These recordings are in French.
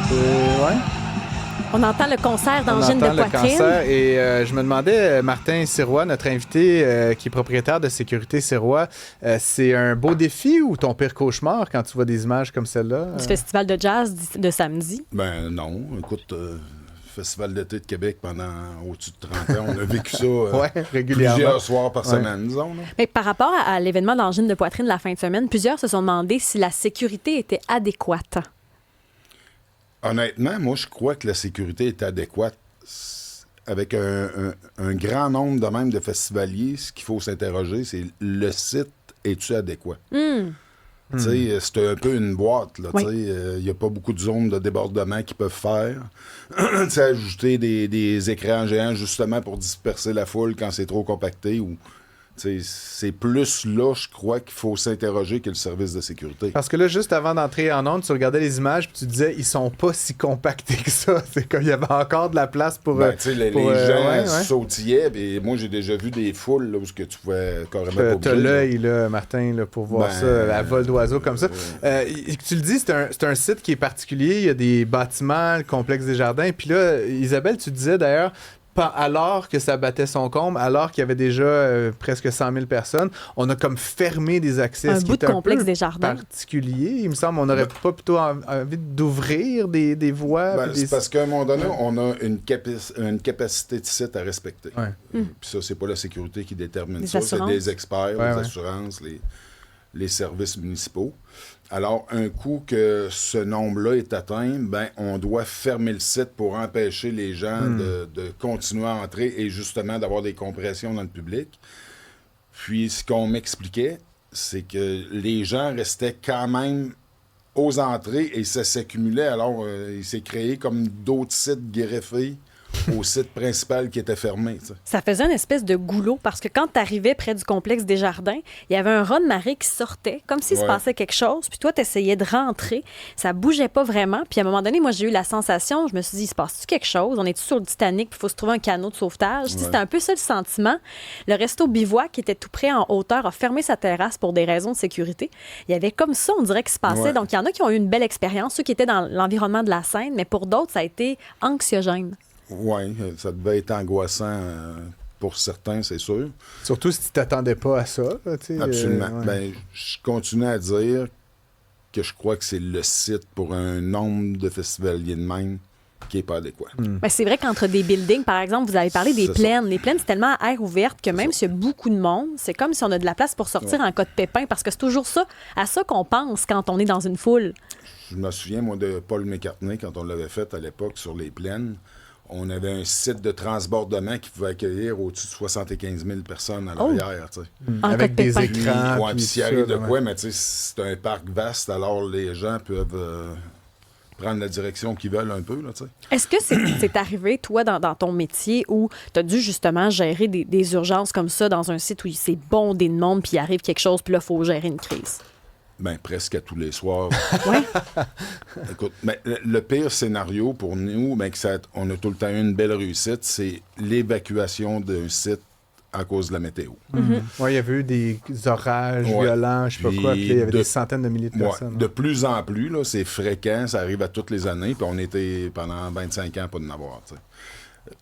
Ouais. On entend le concert d'angine de On entend le poitrine. cancer et je me demandais, Martin Sirois, notre invité qui est propriétaire de Sécurité Sirois, c'est un beau défi ou ton pire cauchemar quand tu vois des images comme celle-là? Du festival de jazz de samedi. Ben non, écoute, Festival d'été de Québec pendant au-dessus de 30 ans, on a vécu ça Ouais, régulièrement. plusieurs soirs par semaine, disons. Là. Mais par rapport à l'événement d'angine de poitrine de la fin de semaine, plusieurs se sont demandé si la sécurité était adéquate. Honnêtement, moi, je crois que la sécurité est adéquate. Avec un grand nombre de même de festivaliers, ce qu'il faut s'interroger, c'est le site, est-tu adéquat? Tu sais, c'est un peu une boîte. Oui. Il n'y a pas beaucoup de zones de débordement qu'ils peuvent faire. Tu sais, ajouter des écrans géants justement pour disperser la foule quand c'est trop compacté. Ou, tu sais, c'est plus là, je crois, qu'il faut s'interroger que le service de sécurité. Parce que là, juste avant d'entrer en onde, tu regardais les images puis tu disais ils sont pas si compactés que ça. C'est comme il y avait encore de la place pour... Ben, tu sais, les gens ouais. sautillaient. Et moi, j'ai déjà vu des foules là, où que tu pouvais carrément pas T'as bouger. l'œil, là, Martin, là, pour voir ça, à vol d'oiseau comme ça. Tu le dis, c'est un site qui est particulier. Il y a des bâtiments, le complexe des jardins. Puis là, Isabelle, tu disais d'ailleurs, alors que ça battait son comble, alors qu'il y avait déjà presque 100 000 personnes, on a comme fermé des accès. Un ce qui bout est de complexe des jardins. particulier, il me semble. On n'aurait pas plutôt envie d'ouvrir des voies? Ben, c'est parce qu'à un moment donné, on a une capacité de site à respecter. Ouais. Puis ça, c'est pas la sécurité qui détermine Les ça, c'est assurances. des experts, les assurances, les services municipaux. Alors, un coup que ce nombre-là est atteint, ben, on doit fermer le site pour empêcher les gens de continuer à entrer et justement d'avoir des compressions dans le public. Puis, ce qu'on m'expliquait, c'est que les gens restaient quand même aux entrées et ça s'accumulait. Alors, il s'est créé comme d'autres sites greffés au site principal qui était fermé. T'sais. Ça faisait une espèce de goulot parce que quand tu arrivais près du complexe des jardins, il y avait un raz de marée qui sortait, comme s'il se passait quelque chose. Puis toi, tu essayais de rentrer. Ça bougeait pas vraiment. Puis à un moment donné, moi, j'ai eu la sensation, je me suis dit, il se passe-tu quelque chose? On est-tu sur le Titanic? Puis il faut se trouver un canot de sauvetage. C'était un peu ça le sentiment. Le resto Bivouac, qui était tout près en hauteur, a fermé sa terrasse pour des raisons de sécurité. Il y avait comme ça, on dirait, qui se passait. Donc, il y en a qui ont eu une belle expérience, ceux qui étaient dans l'environnement de la scène, mais pour d'autres, ça a été anxiogène. Oui, ça devait être angoissant pour certains, c'est sûr. Surtout si tu t'attendais pas à ça. Là, Absolument. Ben, je continue à dire que je crois que c'est le site pour un nombre de festivaliers de même qui n'est pas adéquat. Ben, c'est vrai qu'entre des buildings, par exemple, vous avez parlé des plaines. Les plaines, c'est tellement à air ouverte que même s'il y a beaucoup de monde, c'est comme si on a de la place pour sortir en cas de pépin, parce que c'est toujours ça, à ça qu'on pense quand on est dans une foule. Je me souviens, moi, de Paul McCartney, quand on l'avait fait à l'époque sur les plaines. On avait un site de transbordement qui pouvait accueillir au-dessus de 75 000 personnes à l'arrière. Avec des pépin. écrans. Puis s'il arrive de quoi, mais tu sais, c'est un parc vaste, alors les gens peuvent prendre la direction qu'ils veulent un peu. Là, Est-ce que c'est arrivé, toi, dans ton métier, où tu as dû justement gérer des urgences comme ça dans un site où c'est bondé de monde, puis il arrive quelque chose, puis là, il faut gérer une crise? Ben, presque à tous les soirs. Oui. Écoute, mais le pire scénario pour nous, ben, on a tout le temps eu une belle réussite, c'est l'évacuation d'un site à cause de la météo. Oui, il y avait eu des orages violents, je sais pas quoi, puis il y avait des centaines de milliers de personnes. De plus en plus, là, c'est fréquent, ça arrive à toutes les années, puis on était pendant 25 ans pas de n'avoir. T'sais.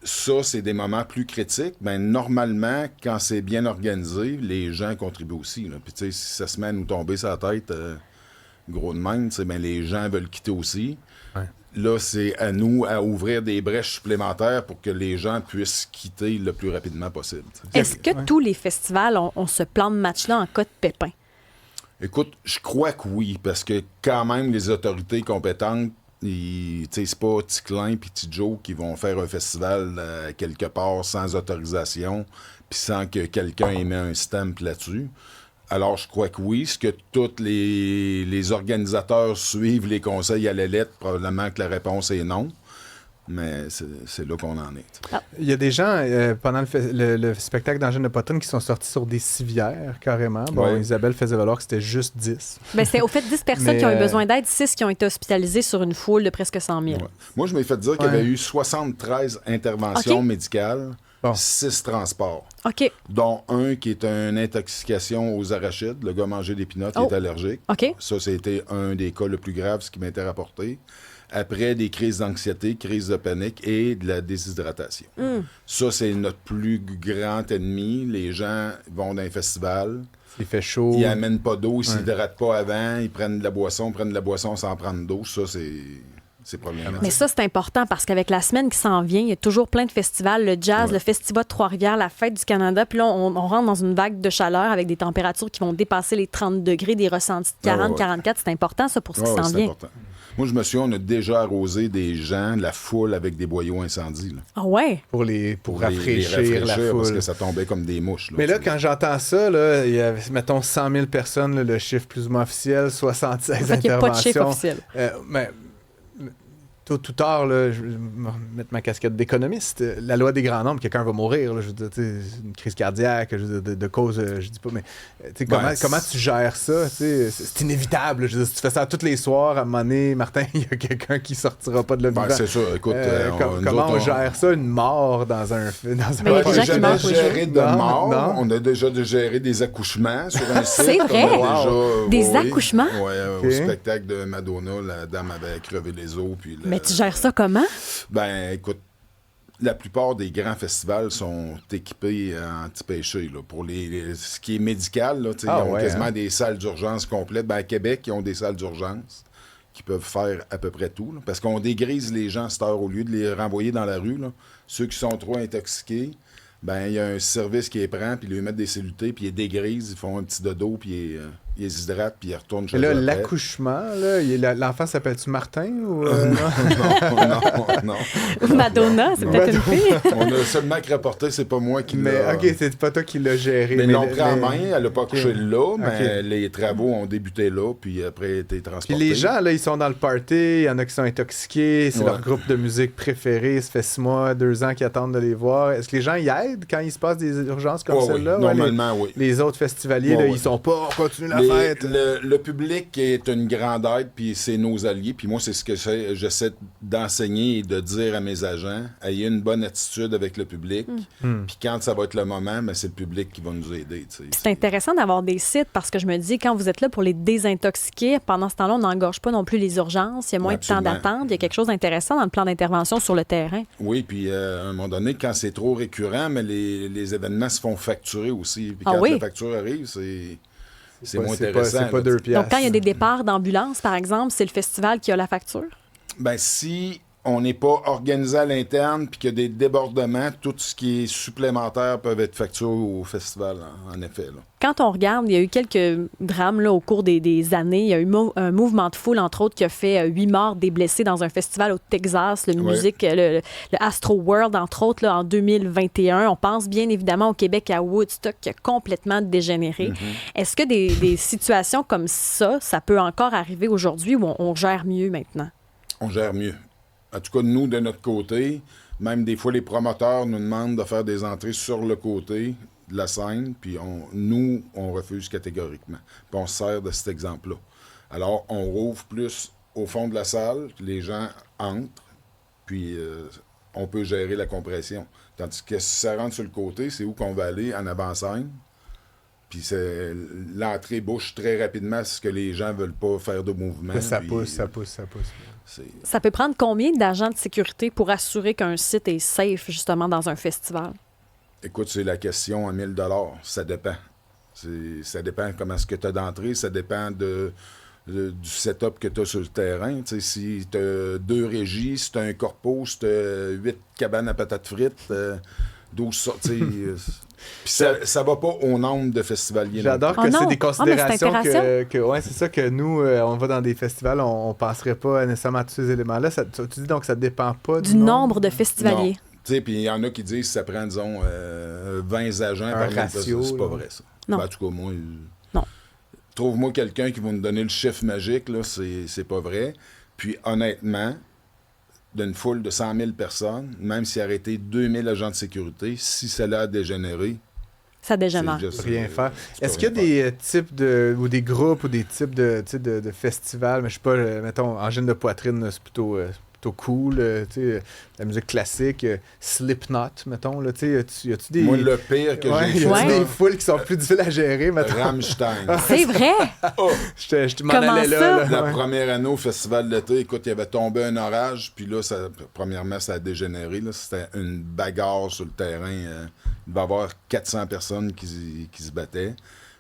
Ça, c'est des moments plus critiques. Ben, normalement, quand c'est bien organisé, les gens contribuent aussi. Là. Puis, tu sais, si ça se met à nous tomber sur la tête, gros de même, ben, les gens veulent quitter aussi. Ouais. Là, c'est à nous à ouvrir des brèches supplémentaires pour que les gens puissent quitter le plus rapidement possible. T'sais. Est-ce que tous les festivals ont ce plan de match-là en cas de pépin? Écoute, je crois que oui, parce que quand même, les autorités compétentes, c'est pas Ticlin et Tidjo qui vont faire un festival quelque part sans autorisation puis sans que quelqu'un ait mis un stamp là-dessus. Alors, je crois que oui. Ce que tous les organisateurs suivent les conseils à la lettre, probablement que la réponse est non. Mais c'est là qu'on en est. Ah. Il y a des gens, pendant le spectacle d'Angine de poitrine, qui sont sortis sur des civières, carrément. Bon, Isabelle faisait valoir que c'était juste 10. Ben, c'est au fait 10 personnes qui ont eu besoin d'aide, 6 qui ont été hospitalisées sur une foule de presque 100 000. Ouais. Moi, je m'ai fait dire qu'il y avait eu 73 interventions médicales 6 transports. OK. Dont un qui est une intoxication aux arachides. Le gars mangeait des pinottes, il est allergique. OK. Ça, c'était un des cas le plus grave, ce qui m'était rapporté. Après, des crises d'anxiété, crises de panique et de la déshydratation. Ça, c'est notre plus grand ennemi. Les gens vont dans un festival. Il fait chaud. Ils n'amènent pas d'eau, ils ne s'hydratent pas avant, ils prennent de la boisson, sans prendre d'eau. Ça, c'est problématique. Mais ça, c'est important parce qu'avec la semaine qui s'en vient, il y a toujours plein de festivals. Le jazz, le Festival de Trois-Rivières, la Fête du Canada. Puis là, on rentre dans une vague de chaleur avec des températures qui vont dépasser les 30 degrés, des ressentis de 40, 44. C'est important, ça, pour ce qui s'en vient. Important. Moi, je me souviens, on a déjà arrosé des gens, de la foule, avec des boyaux incendies. Là. Ah ouais? Pour rafraîchir la foule. Parce que ça tombait comme des mouches. Là, mais là, quand j'entends ça, là, il y a, mettons, 100 000 personnes, là, le chiffre plus ou moins officiel, 76 interventions. Il n'y a pas de chiffre officiel. Mais tôt ou tard, là, je vais mettre ma casquette d'économiste. La loi des grands nombres, quelqu'un va mourir. Là, je veux dire, une crise cardiaque, je veux dire, de cause, je dis pas, mais comment tu gères ça? C'est inévitable. Je veux dire, si tu fais ça tous les soirs, à un moment donné, Martin, il y a quelqu'un qui sortira pas de là vivant. C'est ça. Écoute, comment on gère ça, une mort dans un mais il y a des gens qui meurent géré de mort. Non. On a déjà géré des accouchements sur un site. C'est vrai? Des accouchements? Oui, au spectacle de Madonna, la dame avait crevé les os. Puis mais tu gères ça comment? Ben, écoute, la plupart des grands festivals sont équipés anti-péché. Pour ce qui est médical, là, ils ont quasiment des salles d'urgence complètes. Ben, à Québec, ils ont des salles d'urgence qui peuvent faire à peu près tout. Là, parce qu'on dégrise les gens à cette heure au lieu de les renvoyer dans la rue. Là. Ceux qui sont trop intoxiqués, ben il y a un service qui les prend, puis ils lui mettent des cellulités, puis ils les dégrisent, ils font un petit dodo, puis ils les hydratent, puis ils retournent chez eux. Et là, l'accouchement, l'enfant s'appelle-tu Martin ou non. Madonna, c'est peut-être une fille. On a seulement que rapporté, c'est pas moi qui l'ai. Mais OK, c'est pas toi qui l'as géré. Mais ils l'ont pris en main, elle n'a pas accouché là, mais les travaux ont débuté là, puis après, été transportés. Puis les gens, là, ils sont dans le party, il y en a qui sont intoxiqués, c'est leur groupe de musique préféré, ça fait 6 mois, 2 ans qu'ils attendent de les voir. Est-ce que les gens y aident quand il se passe des urgences comme celle-là? Oui. Normalement, oui. Les autres festivaliers, là, ils sont pas, on continue la fête. Le public est une grande aide, puis c'est nos alliés. Puis moi, c'est ce que j'essaie d'enseigner et de dire à mes agents. Ayez une bonne attitude avec le public. Puis quand ça va être le moment, ben, c'est le public qui va nous aider. C'est intéressant d'avoir des sites parce que je me dis, quand vous êtes là pour les désintoxiquer, pendant ce temps-là, on n'engorge pas non plus les urgences. Il y a moins de temps d'attente. Il y a quelque chose d'intéressant dans le plan d'intervention sur le terrain. Oui, puis à un moment donné, quand c'est trop récurrent, mais les événements se font facturer aussi. Puis quand la facture arrive, c'est moins intéressant. C'est pas 2 piastres. Donc, quand il y a des départs d'ambulance, par exemple, c'est le festival qui a la facture? Bien, si on n'est pas organisé à l'interne puis qu'il y a des débordements, tout ce qui est supplémentaire peut être facturé au festival, en effet. Là. Quand on regarde, il y a eu quelques drames là, au cours des années. Il y a eu un mouvement de foule, entre autres, qui a fait 8 morts, des blessés dans un festival au Texas, le Astro World, entre autres, là, en 2021. On pense bien évidemment au Québec à Woodstock, qui a complètement dégénéré. Est-ce que des situations comme ça peut encore arriver aujourd'hui ou on gère mieux maintenant? On gère mieux. En tout cas, nous, de notre côté, même des fois, les promoteurs nous demandent de faire des entrées sur le côté de la scène, puis on refuse catégoriquement. Puis on se sert de cet exemple-là. Alors, on rouvre plus au fond de la salle, les gens entrent, puis on peut gérer la compression. Tandis que si ça rentre sur le côté, c'est où qu'on va aller, en avant-scène. Puis l'entrée bouche très rapidement parce que les gens veulent pas faire de mouvement. Ça puis, pousse. Ça peut prendre combien d'agents de sécurité pour assurer qu'un site est safe, justement, dans un festival? Écoute, c'est la question à 1 000 $. Ça dépend. Ça dépend comment est-ce que tu as d'entrée. Ça dépend du setup que tu as sur le terrain. T'sais, si tu as 2 régies, si tu as un corpo, si tu as 8 cabanes à patates frites, 12 sorties... Puis ça va pas au nombre de festivaliers. J'adore que c'est des considérations c'est ça que nous, on va dans des festivals, on passerait pas nécessairement à tous ces éléments-là. Tu dis donc que ça dépend pas du nombre de festivaliers. Puis il y en a qui disent que ça prend, disons, 20 agents par ratio. C'est pas vrai, ça. Non. Ben, en tout cas, moi... Non. Trouve-moi quelqu'un qui va nous donner le chiffre magique, là, c'est pas vrai. Puis honnêtement... d'une foule de 100 000 personnes, même s'il arrêtait 2000 agents de sécurité, si cela a dégénéré, ça dégénère. Rien faire. Est-ce qu'il y a des types ou des groupes ou des types de festivals, mais je sais pas, mettons, angine de poitrine, c'est plutôt plutôt cool, tu sais, la musique classique, Slipknot, mettons, là, tu sais, y a-tu des... Moi, le pire que j'ai y a-tu fait, des foules qui sont plus difficiles à gérer, mettons? Rammstein. C'est vrai? Oh, Je m'en Comment allais ça? là. la Ouais. première année au Festival d'été, écoute, il y avait tombé un orage, puis là, premièrement, ça a dégénéré. Là, c'était une bagarre sur le terrain. Il devait y avoir 400 personnes qui se battaient.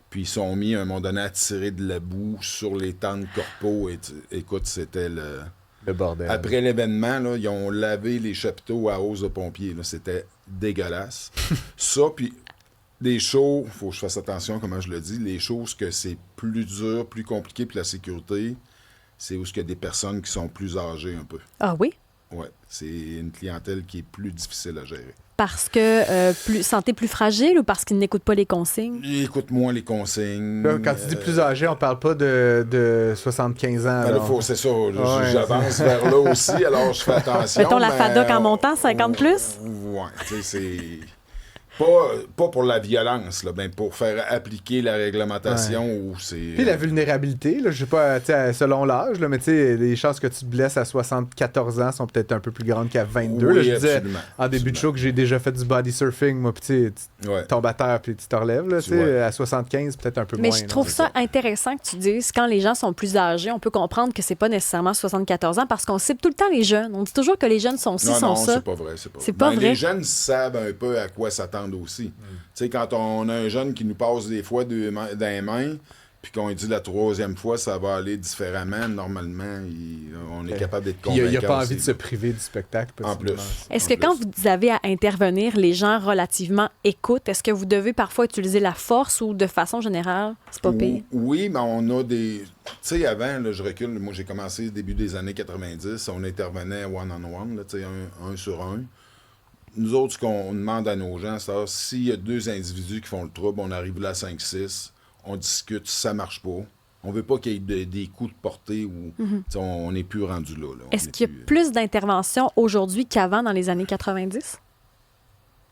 Puis ils sont mis, à un moment donné, à tirer de la boue sur les tentes corpos. Écoute, c'était Le bordel. Après l'événement, là, ils ont lavé les chapiteaux à hausse de pompiers. Là. C'était dégueulasse. Ça, puis des shows, faut que je fasse attention comment je le dis, les choses que c'est plus dur, plus compliqué, puis la sécurité, c'est où il y a des personnes qui sont plus âgées un peu. Ah oui? Ouais, c'est une clientèle qui est plus difficile à gérer. Parce que santé plus fragile ou parce qu'ils n'écoutent pas les consignes? Écoute moins les consignes. Là, quand tu dis plus âgé, on parle pas de 75 ans. Ben là, c'est ça. J'avance vers là aussi, alors je fais attention. Mettons la FADOC en montant, 50 plus? Ouais, tu sais, c'est... Pas pour la violence, là, ben pour faire appliquer la réglementation où c'est... Puis la vulnérabilité, là, je sais pas, tu sais, selon l'âge, là, mais tu sais, les chances que tu te blesses à 74 ans sont peut-être un peu plus grandes qu'à 22. Oui, là, je disais absolument, en début de show que j'ai déjà fait du body surfing, moi, puis tu Ouais. tombes à terre, puis tu te relèves, là, tu sais, Ouais. à 75, peut-être un peu Mais moins. je là. trouve ça intéressant que tu dises, quand les gens sont plus âgés, on peut comprendre que c'est pas nécessairement 74 ans parce qu'on cible tout le temps les jeunes. On dit toujours que les jeunes sont ci, sont Non, ça. c'est pas vrai. C'est pas vrai. Les jeunes savent un peu à quoi s'attendre aussi. Tu sais, quand on a un jeune qui nous passe des fois dans les mains, puis qu'on lui dit la troisième fois, ça va aller différemment, normalement, on est capable d'être Puis convaincant. il n'y a pas envie aussi, de se priver du spectacle. En plus. Est-ce que quand vous avez à intervenir, les gens relativement écoutent? Est-ce que vous devez parfois utiliser la force ou de façon générale, c'est pas pire? Oui, mais on a des... Tu sais, avant, là, je recule, moi j'ai commencé début des années 90, on intervenait one-on-one, là, tu sais, un sur un. Nous autres, ce qu'on demande à nos gens, c'est s'il y a deux individus qui font le trouble, on arrive là à 5-6, on discute, ça marche pas. On veut pas qu'il y ait des coups de portée où on n'est plus rendu là. Est-ce qu'il y a plus d'interventions aujourd'hui qu'avant dans les années 90?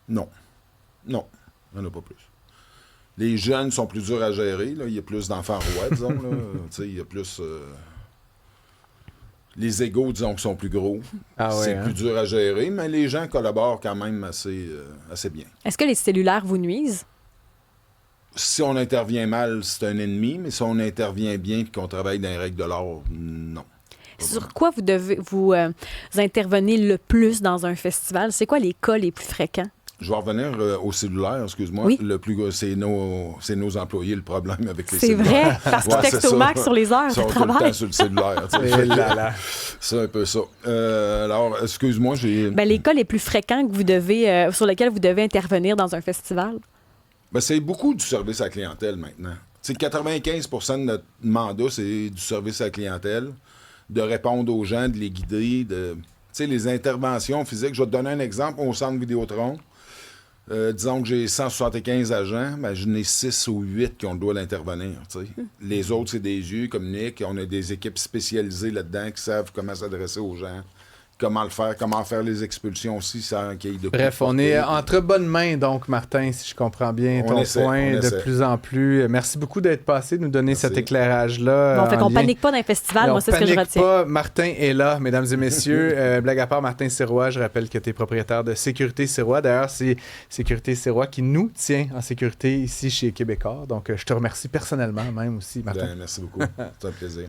Non. Non, il n'y en a pas plus. Les jeunes sont plus durs à gérer. Là. Il y a plus d'enfants rois, disons. Là. Il y a plus... Les égos, disons, qui sont plus gros. Ah ouais, c'est hein? plus dur à gérer, mais les gens collaborent quand même assez bien. Est-ce que les cellulaires vous nuisent? Si on intervient mal, c'est un ennemi, mais si on intervient bien et qu'on travaille dans les règles de l'art, non. Sur quoi vous devez vous intervenir le plus dans un festival? C'est quoi les cas les plus fréquents? Je vais revenir au cellulaire, excuse-moi. Oui. Le plus gros, c'est nos employés, le problème avec les C'est cellulaires. vrai, parce qu'ils Ouais, textent c'est au ça. max sur les heures Ils sont de tout le travail. temps sur le cellulaire. tu sais. Et Fait que, là, là. c'est un peu ça. Alors, excuse-moi, j'ai... Ben, les cas les plus fréquents que vous devez, sur lesquels vous devez intervenir dans un festival? Ben, c'est beaucoup du service à la clientèle maintenant. T'sais, 95% de notre mandat, c'est du service à la clientèle, de répondre aux gens, de les guider, les interventions physiques. Je vais te donner un exemple au centre Vidéotron. Disons que j'ai 175 agents, ben, j'en ai 6 ou 8 qui ont le droit d'intervenir. Les autres, c'est des yeux comme Nick. On a des équipes spécialisées là-dedans qui savent comment s'adresser aux gens, comment le faire, comment faire les expulsions aussi sans qu'il y ait de... Bref, on est entre bonnes mains, donc, Martin, si je comprends bien On ton essaie, point on de essaie. plus en plus. Merci beaucoup d'être passé, de nous donner Merci. cet éclairage-là. Bon, fait en qu'on lien- panique pas dans un festival, On moi, c'est ce que je panique retiens. pas, Martin est là, mesdames et messieurs. Blague à part, Martin Sirois, je rappelle que tu es propriétaire de Sécurité Sirois. D'ailleurs, c'est Sécurité Sirois qui nous tient en sécurité ici chez Québécois. Donc, je te remercie personnellement même aussi, Martin. Ben, merci beaucoup. C'est un plaisir.